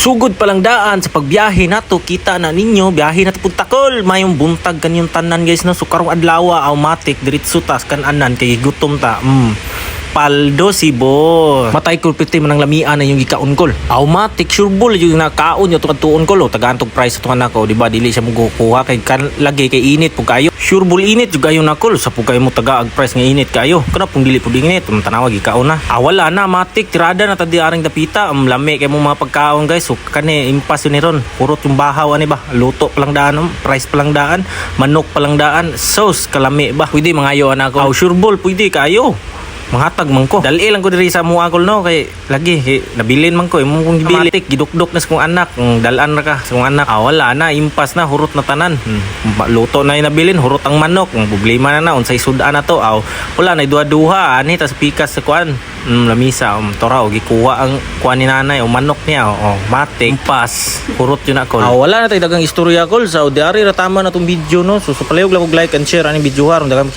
Sugod palang daan sa pagbiyahe nato, kita na ninyo biyahe nato pud Takol, mayong buntag kanyang tanan guys no. So karong adlaw automatic diretso tas kan-anan kay gutom ta. Paldo si boss. Matay ko piti man ang lamian na yung gikaon kol. Automatic sure bull yung nakaon yo tukad tuon kol. Tagantog price to kanako, di ba? Dili siya mugukuha kay kan lagi kay init pug kayo. Sure bull init jud kayo na kol. Sa pug kayo mo tagaag price nga init kayo. Kana pung dili pud init, tanawa gikaon na. Wala na matik tirada na tadi aring dapita. Lami kay mo mga pagkaon guys. So kani impas yun ni ron. Purot yung bahaw ani ba? Luto palang daan, price palang daan, manok palang daan, sauce kalami ba? Pwede mangayo ana ko. Sure bull pwede kayo. Manghatag man ko. Dali lang ko diri sa mo akol no kay lagi nabilin man ko imong kong gibili. Gidukdok na sa kong anak, dalan ra ka sa kong anak. Wala na impas na hurot na tanan. Luto na yung nabilin, hurot ang manok. Problema na unsay sudan na to. Wala na duha-duha ani tas pikas sa kuan. Lamisa toraw gikuha ang kuan ni nanay o manok niya matik impas hurot yun ako. Wala na tay dagang istorya kol sa diari ra tama na tong video no. So palayog lang og like and share ani video haron dagang